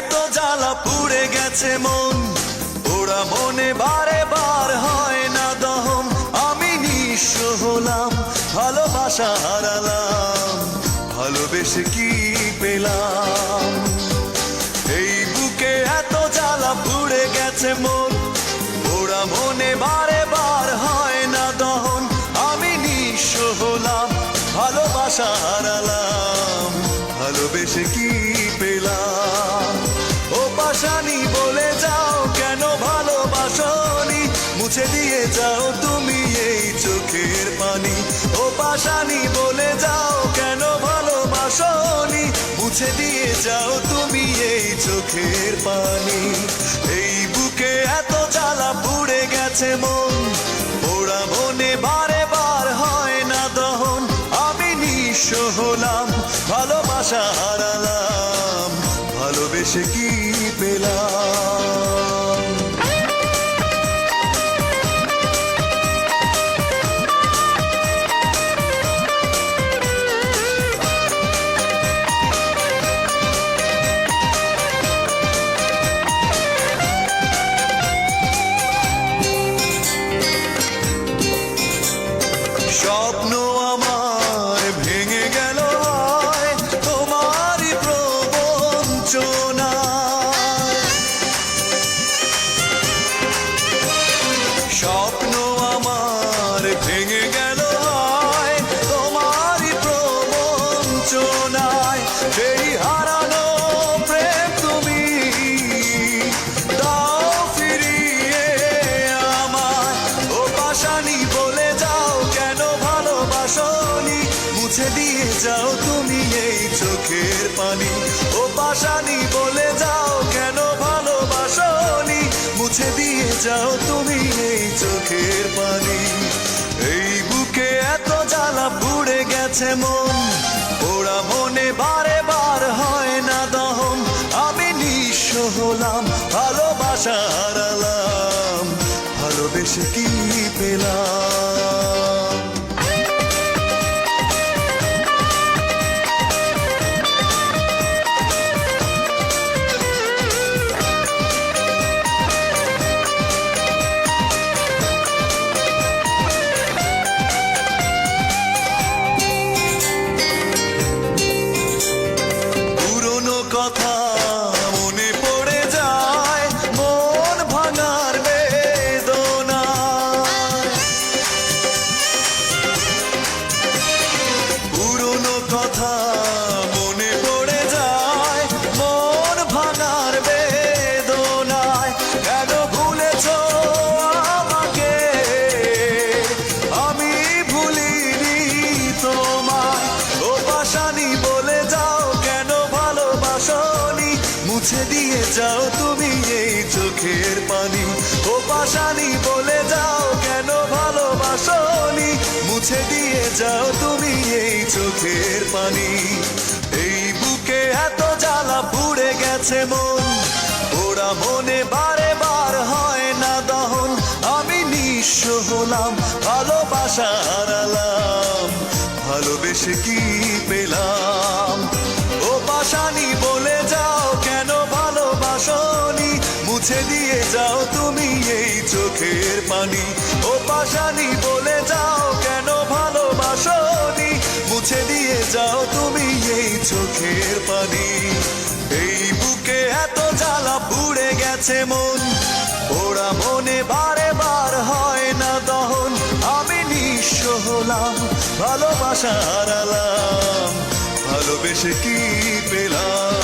এত জ্বালা পুড়ে গেছে মন, ওরা মনে বারে বার হয় না দহন। আমি নিঃস্ব হলাম, ভালোবাসা হারালাম, ভালোবেসে কি পেলাম? এই বুকে এত জ্বালা পুড়ে গেছে মন, ওরা মনে বারে বার হয় না দহন। আমি নিঃস্ব হলাম, ভালোবাসা হারালাম, ভালোবেসে কি পেলাম? ও পাশানি বলে যাও কেন ভালোবাসনি, মুছে দিয়ে যাও তুমি এই চোখের পানি। ও পাশানি বলে যাও কেন ভালোবাসনি, মুছে দিয়ে যাও তুমি এই চোখের পানি। এই বুকে এত জ্বালা পুড়ে গেছে মন, ওরা মনে বারে বার হয় না দহন। আমি নিঃস্ব হলাম, ভালোবাসা হারালাম, ভালোবেসে কি পেলাম? স্বপ্ন আমার ভেঙে গেল তোমারই প্রবঞ্চনায়। স্বপ্ন আমার ভেঙে গেল তোমারই প্রবঞ্চনায়। সেই হারানো প্রেম তুমি দাও ফিরিয়ে আমায়। ও পাশানি বলে যাও কেন ভালোবাসনি, মুছে দিয়ে যাও তুমি এই চোখের পানি। ও পাশানি বলে যাও কেন ভালোবাসনি, মুছে দিয়ে যাও তুমি এই চোখের পানি। এই বুকে এত জ্বালা পুড়ে গেছে মন, ওরা মনে বারে বার হয় না দহন। আমি নিঃস্ব হলাম, ভালোবাসা হারালাম, ভালোবেসে কি পেলাম? পুরনো কথা মনে পড়ে যায়, মন ভাঙার বেদনা। পুরনো কথা মনে পড়ে যায়, মন ভাঙার বেদনায়। কেন ভুলেছো আমাকে, আমি ভুলিনি তোমায়। ও পাশানি বলে যাও কেন ভালোবাসনি, মুছে দিয়ে যাও তুমি এই চোখের পানি। ও পাশানি বলে যাও কেন ভালোবাসনি, মুছে দিয়ে যাও তুমি এই চোখের পানি। এই বুকে এত জ্বালা পুড়ে গেছে মন, ওরা মনে বারে বার হয় না দহন। আমি নিঃস্ব হলাম, ভালোবাসা হারালাম, ভালোবেসে কি পেলাম? ও পাশানি বলে যাও কেন ভালোবাসনি, মুছে দিয়ে যাও তুমি এই চোখের পানি। ও পাশানি বলে যাও কেন ভালোবাসনি, মুছে দিয়ে যাও তুমি এই চোখের পানি। এই বুকে এত জ্বালা পুড়ে গেছে মন, ওরা মনে বারে বার হয় না দহন। আমি নিঃস্ব হলাম, ভালোবাসা হারালাম, ভালোবেসে কি পেলাম?